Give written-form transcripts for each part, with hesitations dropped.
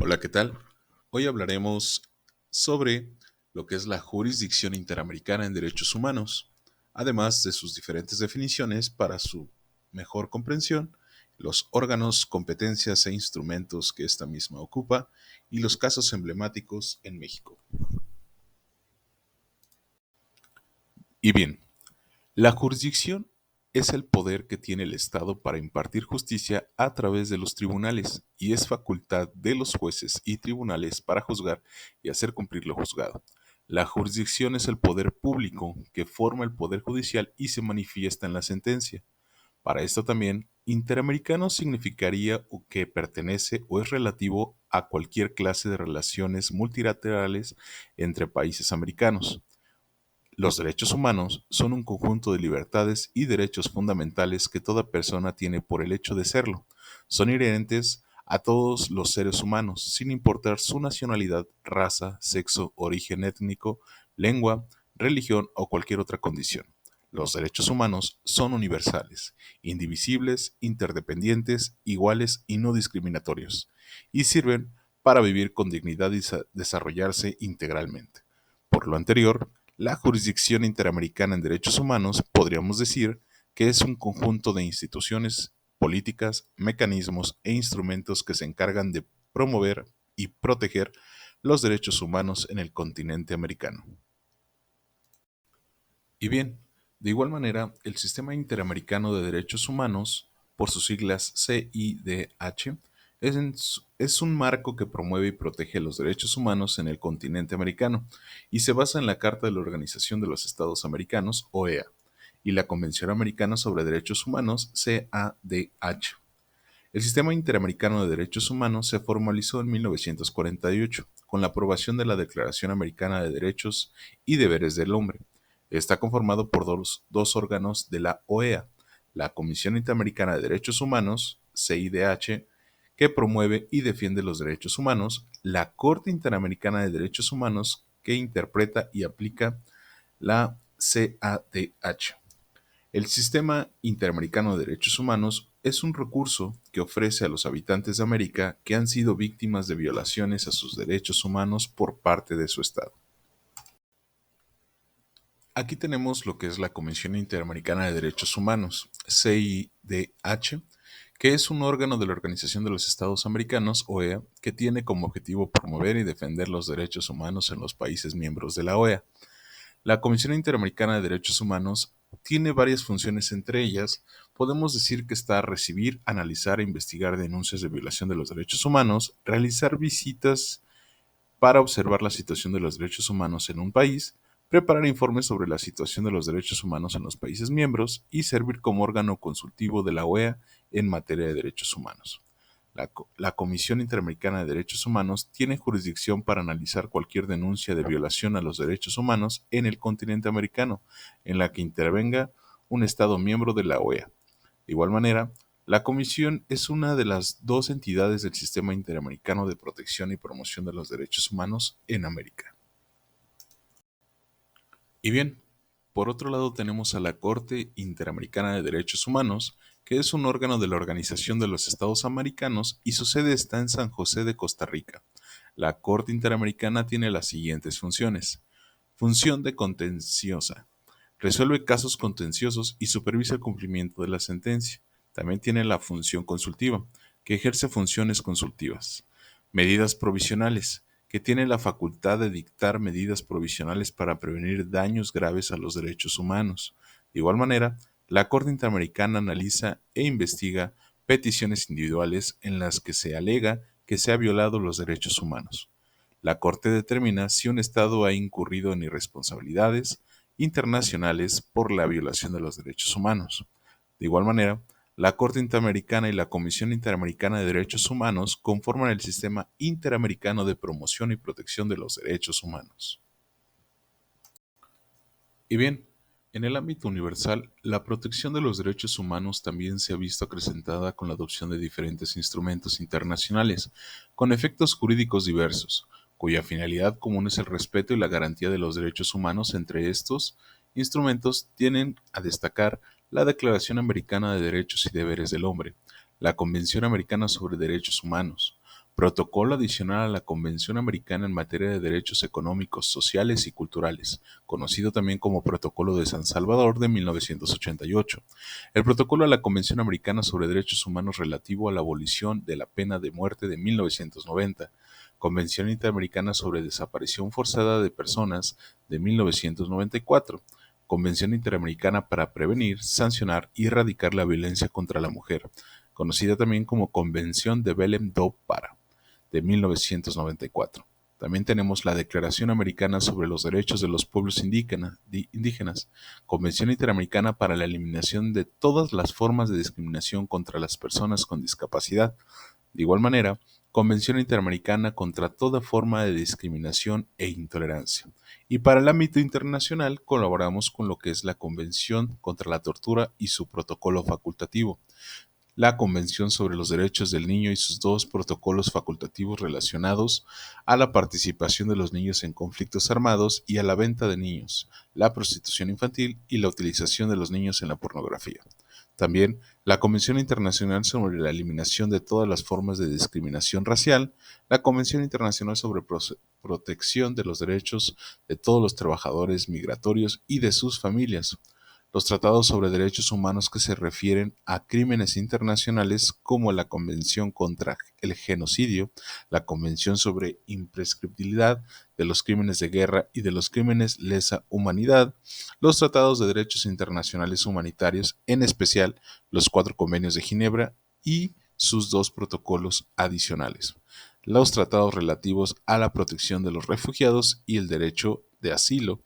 Hola, ¿qué tal? Hoy hablaremos sobre lo que es la jurisdicción interamericana en derechos humanos, además de sus diferentes definiciones para su mejor comprensión, los órganos, competencias e instrumentos que esta misma ocupa y los casos emblemáticos en México. Y bien, la jurisdicción es el poder que tiene el Estado para impartir justicia a través de los tribunales y es facultad de los jueces y tribunales para juzgar y hacer cumplir lo juzgado. La jurisdicción es el poder público que forma el poder judicial y se manifiesta en la sentencia. Para esto también, interamericano significaría que pertenece o es relativo a cualquier clase de relaciones multilaterales entre países americanos. Los derechos humanos son un conjunto de libertades y derechos fundamentales que toda persona tiene por el hecho de serlo. Son inherentes a todos los seres humanos, sin importar su nacionalidad, raza, sexo, origen étnico, lengua, religión o cualquier otra condición. Los derechos humanos son universales, indivisibles, interdependientes, iguales y no discriminatorios, y sirven para vivir con dignidad y desarrollarse integralmente. Por lo anterior, la jurisdicción interamericana en derechos humanos podríamos decir que es un conjunto de instituciones, políticas, mecanismos e instrumentos que se encargan de promover y proteger los derechos humanos en el continente americano. Y bien, de igual manera, el Sistema Interamericano de Derechos Humanos, por sus siglas CIDH, es un marco que promueve y protege los derechos humanos en el continente americano y se basa en la Carta de la Organización de los Estados Americanos, OEA, y la Convención Americana sobre Derechos Humanos, CADH. El Sistema Interamericano de Derechos Humanos se formalizó en 1948 con la aprobación de la Declaración Americana de Derechos y Deberes del Hombre. Está conformado por dos órganos de la OEA, la Comisión Interamericana de Derechos Humanos, CIDH, que promueve y defiende los derechos humanos, la Corte Interamericana de Derechos Humanos, que interpreta y aplica la CADH. El Sistema Interamericano de Derechos Humanos es un recurso que ofrece a los habitantes de América que han sido víctimas de violaciones a sus derechos humanos por parte de su Estado. Aquí tenemos lo que es la Convención Interamericana de Derechos Humanos, CIDH, que es un órgano de la Organización de los Estados Americanos, OEA, que tiene como objetivo promover y defender los derechos humanos en los países miembros de la OEA. La Comisión Interamericana de Derechos Humanos tiene varias funciones, entre ellas, podemos decir que está a recibir, analizar e investigar denuncias de violación de los derechos humanos, realizar visitas para observar la situación de los derechos humanos en un país, preparar informes sobre la situación de los derechos humanos en los países miembros y servir como órgano consultivo de la OEA en materia de derechos humanos. La Comisión Interamericana de Derechos Humanos tiene jurisdicción para analizar cualquier denuncia de violación a los derechos humanos en el continente americano, en la que intervenga un Estado miembro de la OEA. De igual manera, la Comisión es una de las dos entidades del Sistema Interamericano de Protección y Promoción de los Derechos Humanos en América. Y bien, por otro lado tenemos a la Corte Interamericana de Derechos Humanos, que es un órgano de la Organización de los Estados Americanos y su sede está en San José de Costa Rica. La Corte Interamericana tiene las siguientes funciones. Función de contenciosa. Resuelve casos contenciosos y supervisa el cumplimiento de la sentencia. También tiene la función consultiva, que ejerce funciones consultivas. Medidas provisionales, que tiene la facultad de dictar medidas provisionales para prevenir daños graves a los derechos humanos. De igual manera, la Corte Interamericana analiza e investiga peticiones individuales en las que se alega que se ha violado los derechos humanos. La Corte determina si un Estado ha incurrido en irresponsabilidades internacionales por la violación de los derechos humanos. De igual manera, la Corte Interamericana y la Comisión Interamericana de Derechos Humanos conforman el Sistema Interamericano de Promoción y Protección de los Derechos Humanos. Y bien, en el ámbito universal, la protección de los derechos humanos también se ha visto acrecentada con la adopción de diferentes instrumentos internacionales, con efectos jurídicos diversos, cuya finalidad común es el respeto y la garantía de los derechos humanos. Entre estos instrumentos tienen a destacar la Declaración Americana de Derechos y Deberes del Hombre, la Convención Americana sobre Derechos Humanos, Protocolo adicional a la Convención Americana en materia de derechos económicos, sociales y culturales, conocido también como Protocolo de San Salvador de 1988. El Protocolo a la Convención Americana sobre Derechos Humanos relativo a la abolición de la pena de muerte de 1990. Convención Interamericana sobre Desaparición Forzada de Personas de 1994. Convención Interamericana para prevenir, sancionar y erradicar la violencia contra la mujer, conocida también como Convención de Belém do Pará, de 1994. También tenemos la Declaración Americana sobre los Derechos de los Pueblos Indígenas, Convención Interamericana para la Eliminación de todas las formas de discriminación contra las personas con discapacidad. De igual manera, Convención Interamericana contra toda forma de discriminación e intolerancia. Y para el ámbito internacional colaboramos con lo que es la Convención contra la Tortura y su protocolo facultativo, la Convención sobre los Derechos del Niño y sus dos protocolos facultativos relacionados a la participación de los niños en conflictos armados y a la venta de niños, la prostitución infantil y la utilización de los niños en la pornografía. También la Convención Internacional sobre la Eliminación de todas las formas de discriminación racial, la Convención Internacional sobre Protección de los Derechos de todos los trabajadores migratorios y de sus familias, los tratados sobre derechos humanos que se refieren a crímenes internacionales como la Convención contra el Genocidio, la Convención sobre Imprescriptibilidad de los Crímenes de Guerra y de los Crímenes lesa humanidad, los tratados de derechos internacionales humanitarios, en especial los 4 convenios de Ginebra y sus 2 protocolos adicionales, los tratados relativos a la protección de los refugiados y el derecho de asilo,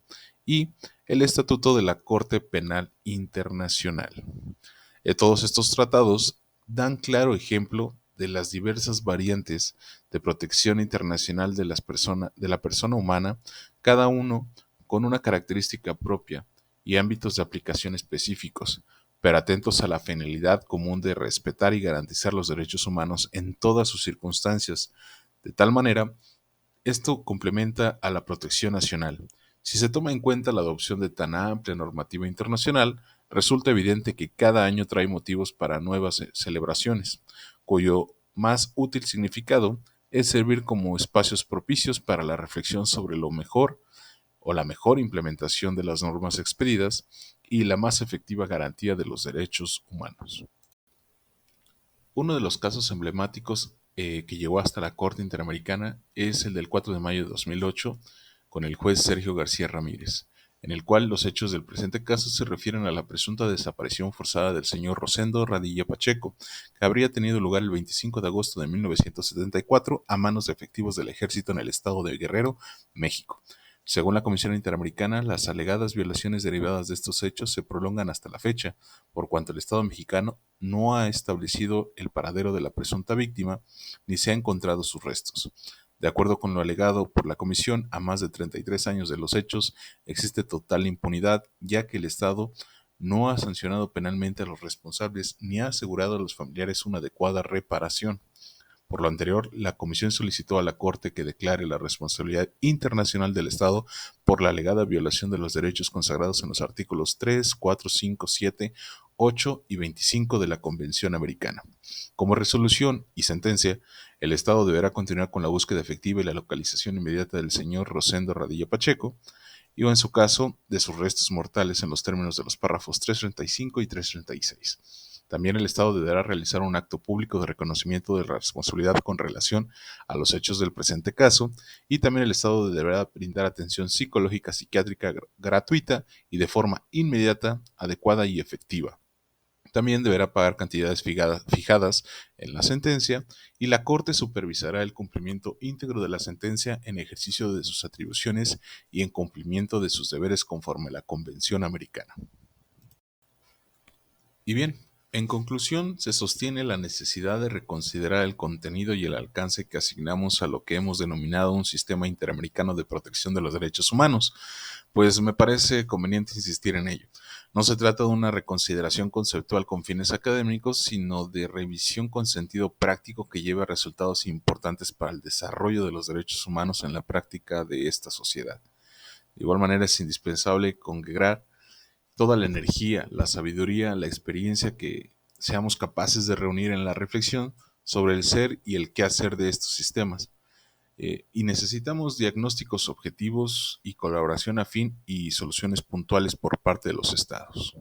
y el Estatuto de la Corte Penal Internacional. Todos estos tratados dan claro ejemplo de las diversas variantes de protección internacional de la persona humana, cada uno con una característica propia y ámbitos de aplicación específicos, pero atentos a la finalidad común de respetar y garantizar los derechos humanos en todas sus circunstancias. De tal manera, esto complementa a la protección nacional. Si se toma en cuenta la adopción de tan amplia normativa internacional, resulta evidente que cada año trae motivos para nuevas celebraciones, cuyo más útil significado es servir como espacios propicios para la reflexión sobre lo mejor o la mejor implementación de las normas expedidas y la más efectiva garantía de los derechos humanos. Uno de los casos emblemáticos que llegó hasta la Corte Interamericana es el del 4 de mayo de 2008 con el juez Sergio García Ramírez, en el cual los hechos del presente caso se refieren a la presunta desaparición forzada del señor Rosendo Radilla Pacheco, que habría tenido lugar el 25 de agosto de 1974 a manos de efectivos del ejército en el estado de Guerrero, México. Según la Comisión Interamericana, las alegadas violaciones derivadas de estos hechos se prolongan hasta la fecha, por cuanto el Estado mexicano no ha establecido el paradero de la presunta víctima ni se ha encontrado sus restos. De acuerdo con lo alegado por la Comisión, a más de 33 años de los hechos, existe total impunidad, ya que el Estado no ha sancionado penalmente a los responsables ni ha asegurado a los familiares una adecuada reparación. Por lo anterior, la Comisión solicitó a la Corte que declare la responsabilidad internacional del Estado por la alegada violación de los derechos consagrados en los artículos 3, 4, 5, 7, 8 y 25 de la Convención Americana. Como resolución y sentencia, el Estado deberá continuar con la búsqueda efectiva y la localización inmediata del señor Rosendo Radilla Pacheco, y o en su caso, de sus restos mortales en los términos de los párrafos 335 y 336. También el Estado deberá realizar un acto público de reconocimiento de la responsabilidad con relación a los hechos del presente caso, y también el Estado deberá brindar atención psicológica psiquiátrica gratuita y de forma inmediata, adecuada y efectiva. También deberá pagar cantidades fijadas en la sentencia, y la Corte supervisará el cumplimiento íntegro de la sentencia en ejercicio de sus atribuciones y en cumplimiento de sus deberes conforme a la Convención Americana. Y bien, en conclusión, se sostiene la necesidad de reconsiderar el contenido y el alcance que asignamos a lo que hemos denominado un sistema interamericano de protección de los derechos humanos, pues me parece conveniente insistir en ello. No se trata de una reconsideración conceptual con fines académicos, sino de revisión con sentido práctico que lleve a resultados importantes para el desarrollo de los derechos humanos en la práctica de esta sociedad. De igual manera, es indispensable congregar toda la energía, la sabiduría, la experiencia que seamos capaces de reunir en la reflexión sobre el ser y el qué hacer de estos sistemas. Y necesitamos diagnósticos objetivos y colaboración afín y soluciones puntuales por parte de los estados.